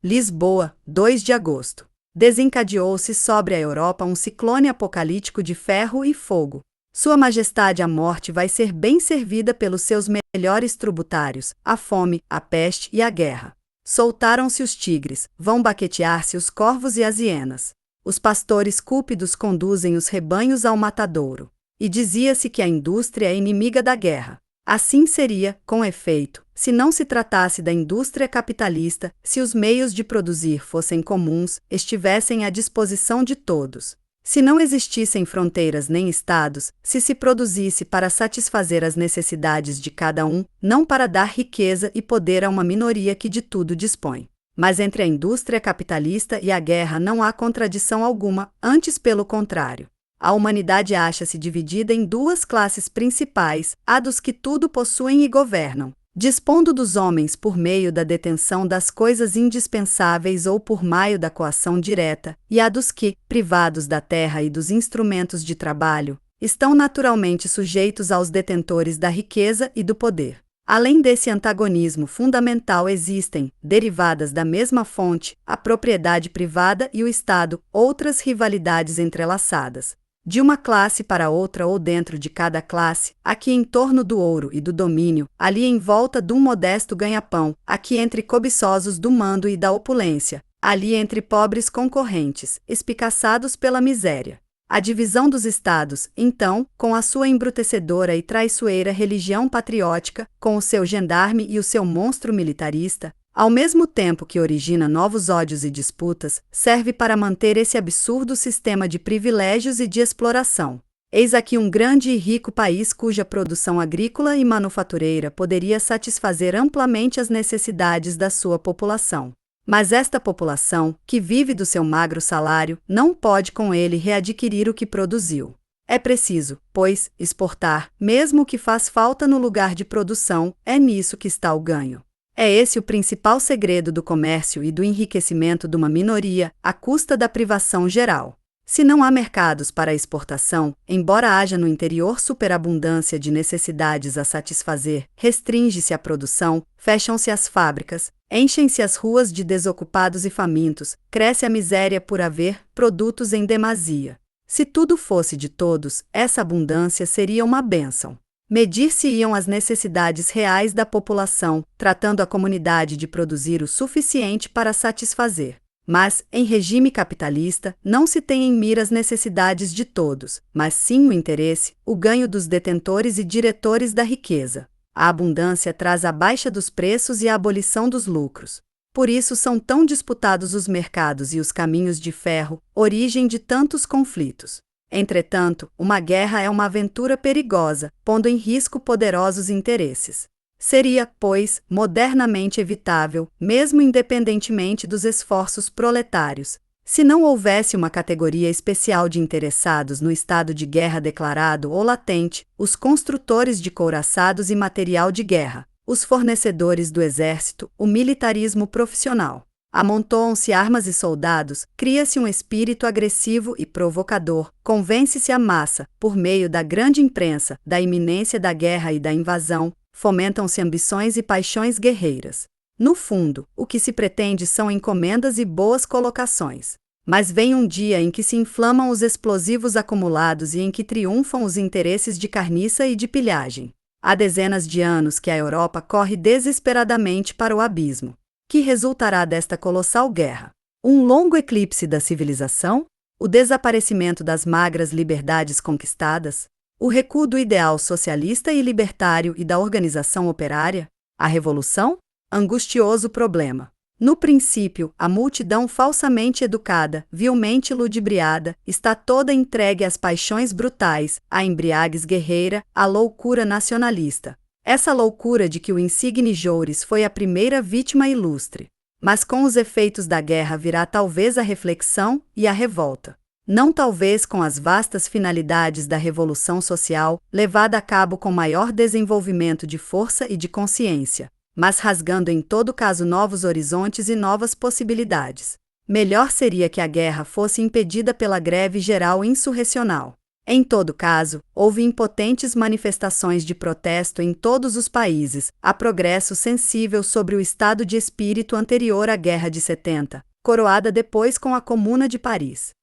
Lisboa, 2 de agosto. Desencadeou-se sobre a Europa um ciclone apocalíptico de ferro e fogo. Sua Majestade a Morte vai ser bem servida pelos seus melhores tributários, a fome, a peste e a guerra. Soltaram-se os tigres, vão baquetear-se os corvos e as hienas. Os pastores cúpidos conduzem os rebanhos ao matadouro. E dizia-se que a indústria é inimiga da guerra. Assim seria, com efeito, se não se tratasse da indústria capitalista, se os meios de produzir fossem comuns, estivessem à disposição de todos. Se não existissem fronteiras nem estados, se produzisse para satisfazer as necessidades de cada um, não para dar riqueza e poder a uma minoria que de tudo dispõe. Mas entre a indústria capitalista e a guerra não há contradição alguma, antes pelo contrário. A humanidade acha-se dividida em duas classes principais, a dos que tudo possuem e governam, dispondo dos homens por meio da detenção das coisas indispensáveis ou por meio da coação direta, e a dos que, privados da terra e dos instrumentos de trabalho, estão naturalmente sujeitos aos detentores da riqueza e do poder. Além desse antagonismo fundamental existem, derivadas da mesma fonte, a propriedade privada e o Estado, outras rivalidades entrelaçadas. De uma classe para outra ou dentro de cada classe, aqui em torno do ouro e do domínio, ali em volta de um modesto ganha-pão, aqui entre cobiçosos do mando e da opulência, ali entre pobres concorrentes, espicaçados pela miséria. A divisão dos estados, então, com a sua embrutecedora e traiçoeira religião patriótica, com o seu gendarme e o seu monstro militarista, ao mesmo tempo que origina novos ódios e disputas, serve para manter esse absurdo sistema de privilégios e de exploração. Eis aqui um grande e rico país cuja produção agrícola e manufatureira poderia satisfazer amplamente as necessidades da sua população. Mas esta população, que vive do seu magro salário, não pode com ele readquirir o que produziu. É preciso, pois, exportar, mesmo o que faz falta no lugar de produção, é nisso que está o ganho. É esse o principal segredo do comércio e do enriquecimento de uma minoria, à custa da privação geral. Se não há mercados para a exportação, embora haja no interior superabundância de necessidades a satisfazer, restringe-se a produção, fecham-se as fábricas, enchem-se as ruas de desocupados e famintos, cresce a miséria por haver produtos em demasia. Se tudo fosse de todos, essa abundância seria uma bênção. Medir-se-iam as necessidades reais da população, tratando a comunidade de produzir o suficiente para satisfazer. Mas, em regime capitalista, não se tem em mira as necessidades de todos, mas sim o interesse, o ganho dos detentores e diretores da riqueza. A abundância traz a baixa dos preços e a abolição dos lucros. Por isso são tão disputados os mercados e os caminhos de ferro, origem de tantos conflitos. Entretanto, uma guerra é uma aventura perigosa, pondo em risco poderosos interesses. Seria, pois, modernamente evitável, mesmo independentemente dos esforços proletários, se não houvesse uma categoria especial de interessados no estado de guerra declarado ou latente, os construtores de couraçados e material de guerra, os fornecedores do exército, o militarismo profissional. Amontoam-se armas e soldados, cria-se um espírito agressivo e provocador, convence-se a massa, por meio da grande imprensa, da iminência da guerra e da invasão, fomentam-se ambições e paixões guerreiras. No fundo, o que se pretende são encomendas e boas colocações. Mas vem um dia em que se inflamam os explosivos acumulados e em que triunfam os interesses de carniça e de pilhagem. Há dezenas de anos que a Europa corre desesperadamente para o abismo. Que resultará desta colossal guerra? Um longo eclipse da civilização? O desaparecimento das magras liberdades conquistadas? O recuo do ideal socialista e libertário e da organização operária? A revolução? Angustioso problema. No princípio, a multidão falsamente educada, vilmente ludibriada, está toda entregue às paixões brutais, à embriaguez guerreira, à loucura nacionalista. Essa loucura de que o insigne Joures foi a primeira vítima ilustre. Mas com os efeitos da guerra virá talvez a reflexão e a revolta. Não talvez com as vastas finalidades da revolução social, levada a cabo com maior desenvolvimento de força e de consciência, mas rasgando em todo caso novos horizontes e novas possibilidades. Melhor seria que a guerra fosse impedida pela greve geral insurrecional. Em todo caso, houve impotentes manifestações de protesto em todos os países. Há progresso sensível sobre o estado de espírito anterior à Guerra de 70, coroada depois com a Comuna de Paris.